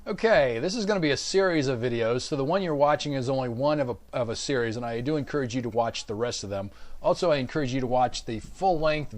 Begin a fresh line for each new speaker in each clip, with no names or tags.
Okay, this is going to be a series of videos, so the one you're watching is only one of a series, and I do encourage you to watch the rest of them. Also, I encourage you to watch the full-length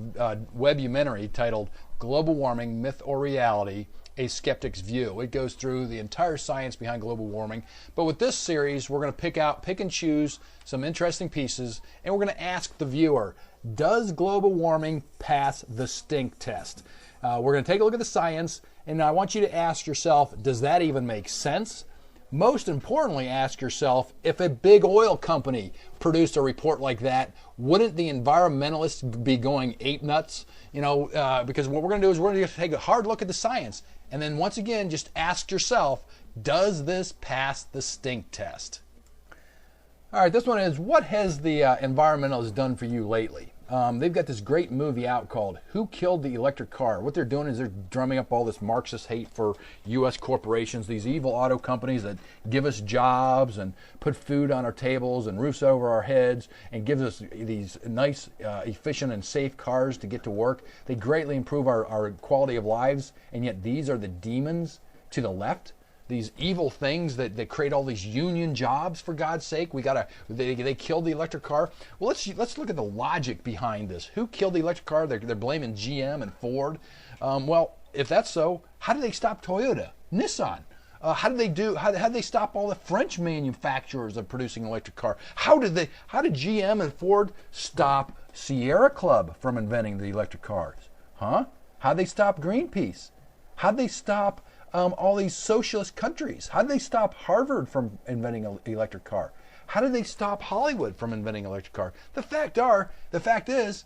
webumentary titled Global Warming, Myth or Reality, A Skeptic's View. It goes through the entire science behind global warming, but with this series, we're going to pick and choose some interesting pieces, and we're going to ask the viewer, does global warming pass the stink test? We're going to take a look at the science, and I want you to ask yourself, does that even make sense? Most importantly, ask yourself, if a big oil company produced a report like that, wouldn't the environmentalists be going ape nuts? Because what we're going to do is we're going to take a hard look at the science. And then once again, just ask yourself, does this pass the stink test? All right, this one is, what has the environmentalists done for you lately? They've got this great movie out called Who Killed the Electric Car? What they're doing is they're drumming up all this Marxist hate for U.S. corporations, these evil auto companies that give us jobs and put food on our tables and roofs over our heads and gives us these nice, efficient, and safe cars to get to work. They greatly improve our quality of lives, and yet these are the demons to the left. These evil things that create all these union jobs, for God's sake. They killed the electric car. Well, let's look at the logic behind this. Who killed the electric car? They're blaming GM and Ford. Well, if that's so, how did they stop Toyota, Nissan? How did they stop all the French manufacturers of producing an electric car? How did GM and Ford stop Sierra Club from inventing the electric cars? How did they stop Greenpeace? How did they stop all these socialist countries? How did they stop Harvard from inventing an electric car? How did they stop Hollywood from inventing an electric car? The fact is,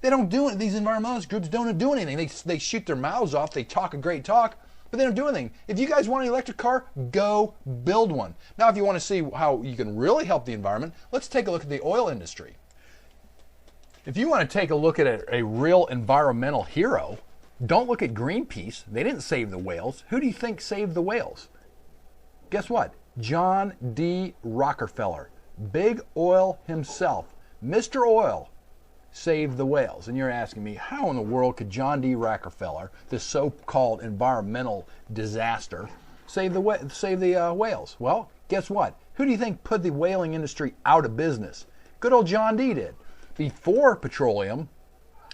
they don't do it. These environmentalist groups don't do anything. They shoot their mouths off. They talk a great talk, but they don't do anything. If you guys want an electric car, go build one. Now, if you want to see how you can really help the environment, let's take a look at the oil industry. If you want to take a look at a real environmental hero, don't look at Greenpeace. They didn't save the whales. Who do you think saved the whales? Guess what? John D. Rockefeller. Big oil himself. Mr. Oil saved the whales. And you're asking me, how in the world could John D. Rockefeller, this so-called environmental disaster, save the whales? Well, guess what? Who do you think put the whaling industry out of business? Good old John D. did. Before petroleum,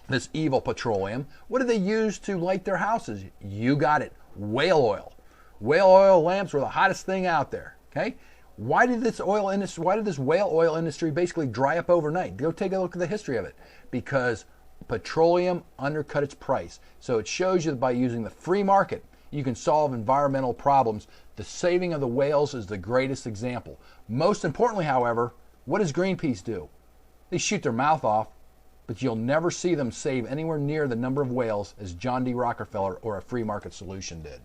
this evil petroleum, what did they use to light their houses? You got it, whale oil. Whale oil lamps were the hottest thing out there. Okay, why did this whale oil industry basically dry up overnight? Go take a look at the history of it. Because petroleum undercut its price. So it shows you that by using the free market, you can solve environmental problems. The saving of the whales is the greatest example. Most importantly, however, what does Greenpeace do? They shoot their mouth off, but you'll never see them save anywhere near the number of whales as John D. Rockefeller or a free market solution did.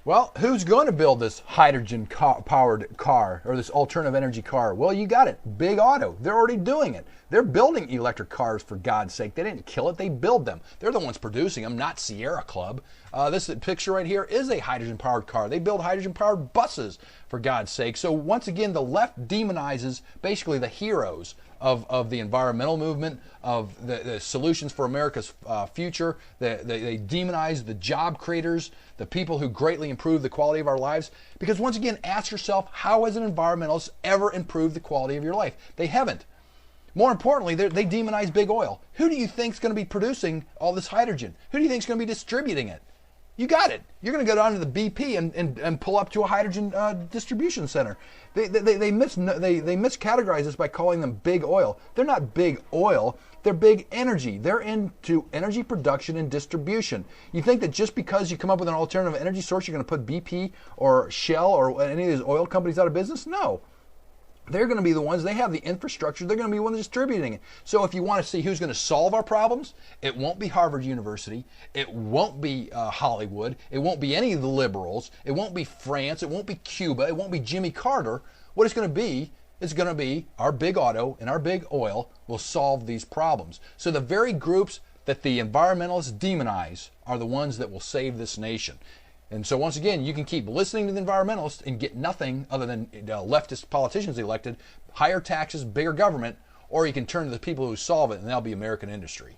Well, who's going to build this hydrogen-powered car or this alternative energy car? Well, you got it. Big Auto. They're already doing it. They're building electric cars, for God's sake. They didn't kill it. They build them. They're the ones producing them, not Sierra Club. This picture right here is a hydrogen-powered car. They build hydrogen-powered buses, for God's sake. So once again, the left demonizes basically the heroes of the environmental movement, of the solutions for America's future. They demonize the job creators, the people who greatly improve the quality of our lives. Because once again, ask yourself, how has an environmentalist ever improved the quality of your life? They haven't. More importantly, they demonize big oil. Who do you think is going to be producing all this hydrogen? Who do you think is going to be distributing it? You got it. You're going to go down to the BP and pull up to a hydrogen distribution center. They miscategorize this by calling them big oil. They're not big oil. They're big energy. They're into energy production and distribution. You think that just because you come up with an alternative energy source, you're going to put BP or Shell or any of these oil companies out of business? No. They're going to be the ones, they have the infrastructure, they're going to be the ones distributing it. So if you want to see who's going to solve our problems, it won't be Harvard University, it won't be Hollywood, it won't be any of the liberals, it won't be France, it won't be Cuba, it won't be Jimmy Carter. What it's going to be, it's going to be our big auto and our big oil will solve these problems. So the very groups that the environmentalists demonize are the ones that will save this nation. And so once again, you can keep listening to the environmentalists and get nothing other than leftist politicians elected, higher taxes, bigger government, or you can turn to the people who solve it, and that'll be American industry.